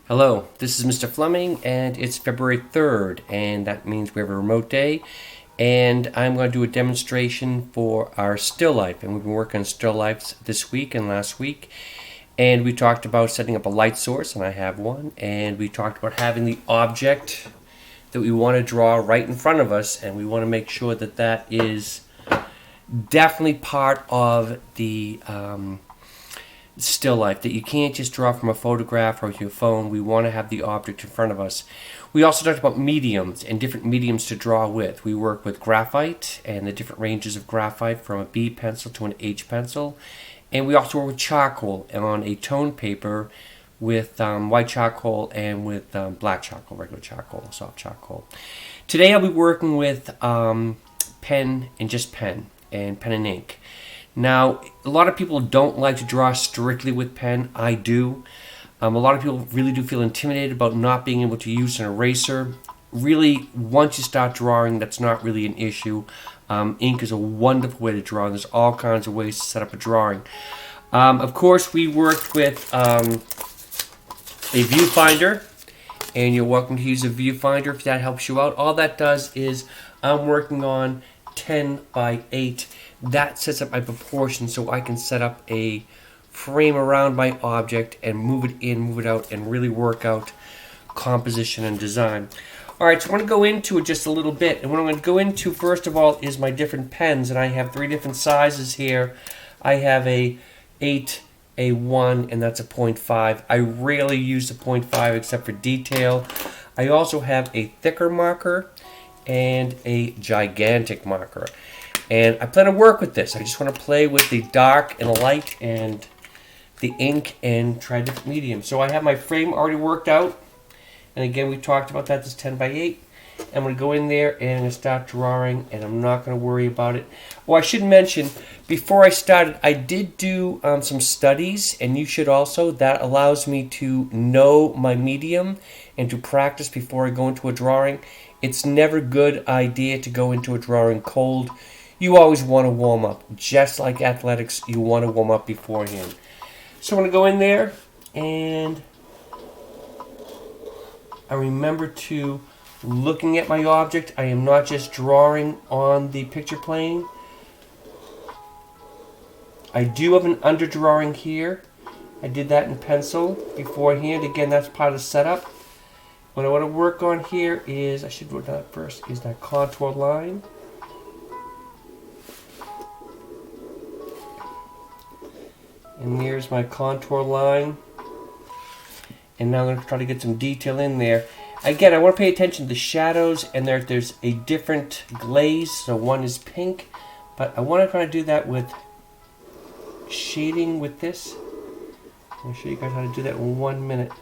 Hello, this is Mr. Fleming, and it's February 3rd, and that means we have a remote day. And I'm going to do a demonstration for our still life, and we've been working on still lifes this week and last week. And we talked about setting up a light source, and I have one. And we talked about having the object that we want to draw right in front of us, and we want to make sure that that is definitely part of the still life, that you can't just draw from a photograph or your phone. We want to have the object in front of us. We also talked about mediums and different mediums to draw with. We work with graphite and the different ranges of graphite from a B pencil to an H pencil. And we also work with charcoal on a tone paper with white charcoal and with black charcoal, regular charcoal, soft charcoal. Today I'll be working with pen and pen and ink. Now, a lot of people don't like to draw strictly with pen. I do. A lot of people really do feel intimidated about not being able to use an eraser. Really, once you start drawing, that's not really an issue. Ink is a wonderful way to draw, and there's all kinds of ways to set up a drawing. Of course, we worked with a viewfinder, and you're welcome to use a viewfinder if that helps you out. All that does is I'm working on 10 by 8. That sets up my proportions so I can set up a frame around my object and move it in, move it out, and really work out composition and design. Alright, so I want to go into it just a little bit. And what I'm going to go into first of all is my different pens. And I have 3 different sizes here. I have a 8, a 1, and that's a 0.5. I rarely use the 0.5 except for detail. I also have a thicker marker and a gigantic marker. And I plan to work with this. I just want to play with the dark and the light and the ink and try different mediums. So I have my frame already worked out. And again, we talked about that. This is 10 by 8. I'm going to go in there and I'm going to start drawing, and I'm not going to worry about it. Oh, I should mention, before I started, I did do some studies, and you should also. That allows me to know my medium and to practice before I go into a drawing. It's never a good idea to go into a drawing cold. You always want to warm up. Just like athletics, you want to warm up beforehand. So I'm going to go in there, and I remember to looking at my object. I am not just drawing on the picture plane. I do have an underdrawing here. I did that in pencil beforehand. Again, that's part of the setup. What I want to work on here is, I should do that first, is that contour line. And there's my contour line. And now I'm going to try to get some detail in there. Again, I want to pay attention to the shadows, and there's a different glaze. So one is pink, but I want to kind of do that with shading with this. I'll show you guys how to do that in 1 minute.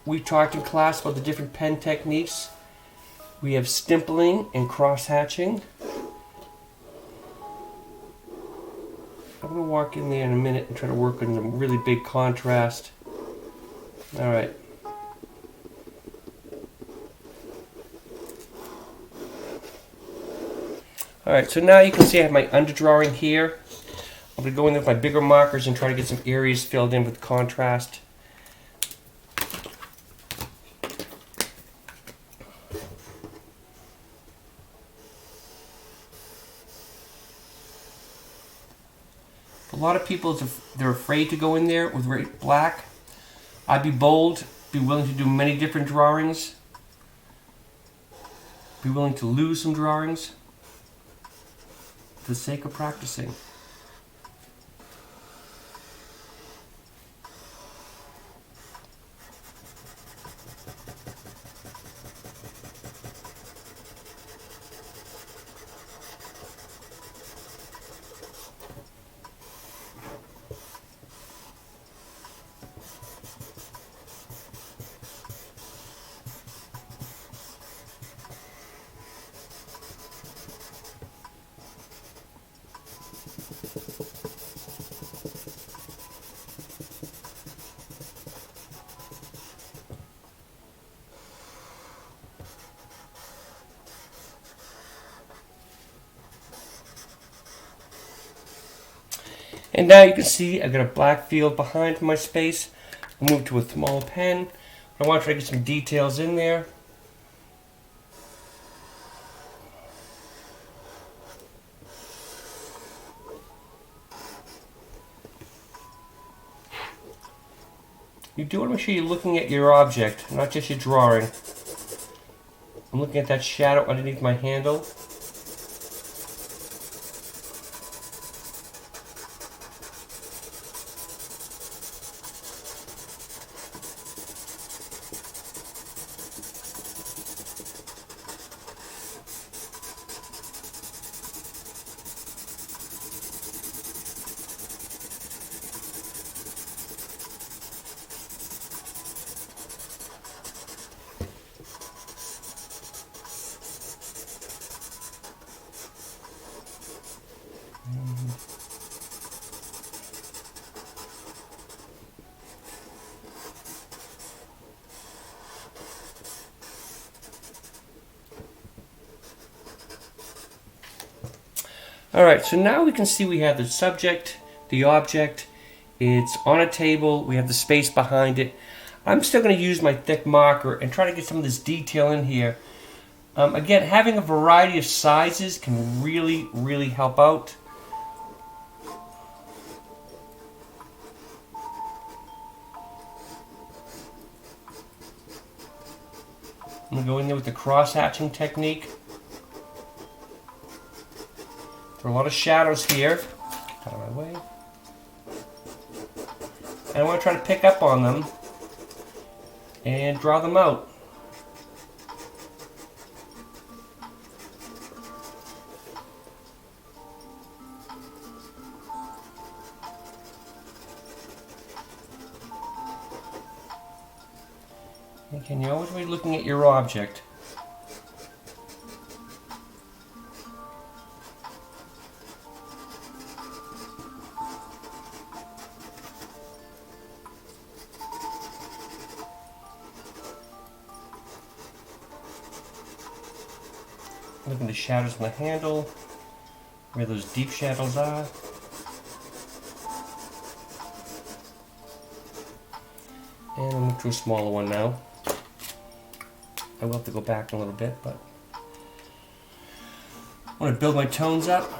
We talked in class about the different pen techniques. We have stippling and cross-hatching. I'm going to walk in there in a minute and try to work on some really big contrast. Alright. Alright, so now you can see I have my underdrawing here. I'm going to go in there with my bigger markers and try to get some areas filled in with contrast. A lot of people, they're afraid to go in there with black. I'd be bold, be willing to do many different drawings, be willing to lose some drawings for the sake of practicing. And now you can see I've got a black field behind my space. move to a smaller pen. I want to try to get some details in there. You do want to make sure you're looking at your object, not just your drawing. I'm looking at that shadow underneath my handle. Alright, so now we can see we have the subject, the object, it's on a table, we have the space behind it. I'm still going to use my thick marker and try to get some of this detail in here. Again, having a variety of sizes can really, really help out. I'm going to go in there with the cross-hatching technique. There are a lot of shadows here. Out of my way. And I want to try to pick up on them and draw them out. Again, you're always be looking at your object. Looking at the shadows on the handle, where those deep shadows are. And I'll move to a smaller one now. I will have to go back a little bit, but I want to build my tones up.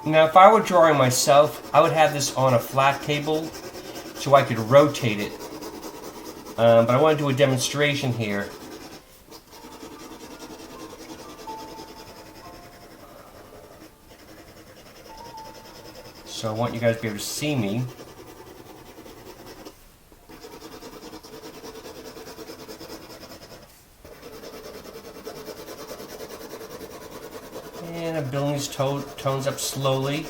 Now, if I were drawing myself, I would have this on a flat table so I could rotate it. But I want to do a demonstration here. So I want you guys to be able to see me. And I'm building these tones up slowly.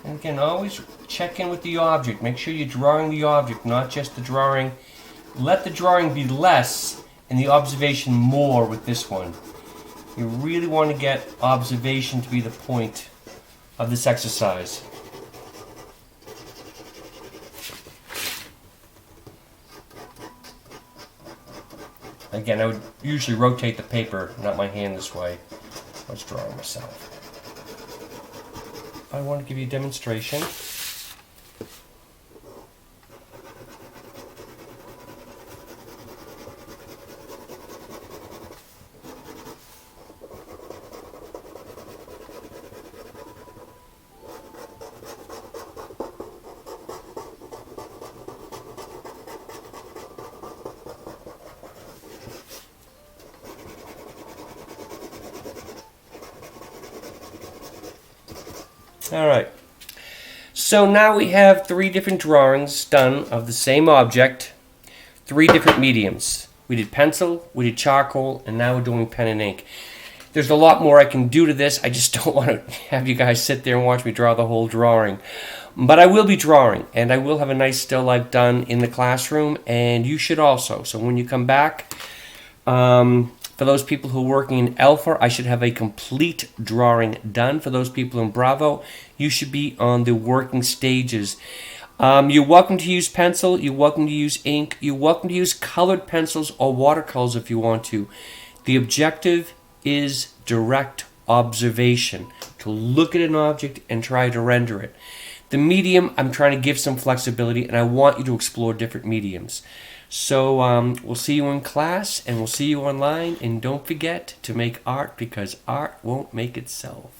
And again, always check in with the object. Make sure you're drawing the object, not just the drawing. Let the drawing be less and the observation more with this one. You really want to get observation to be the point of this exercise. Again, I would usually rotate the paper, not my hand this way. I was drawing myself. I want to give you a demonstration. Alright, so now we have 3 different drawings done of the same object, 3 different mediums. We did pencil, we did charcoal, and now we're doing pen and ink. There's a lot more I can do to this. I just don't want to have you guys sit there and watch me draw the whole drawing. But I will be drawing, and I will have a nice still life done in the classroom, and you should also. So when you come back, for those people who are working in Alpha, I should have a complete drawing done. For those people in Bravo, you should be on the working stages. You're welcome to use pencil. You're welcome to use ink. You're welcome to use colored pencils or watercolors if you want to. The objective is direct observation, to look at an object and try to render it. The medium, I'm trying to give some flexibility, and I want you to explore different mediums. So we'll see you in class, and we'll see you online. And don't forget to make art, because art won't make itself.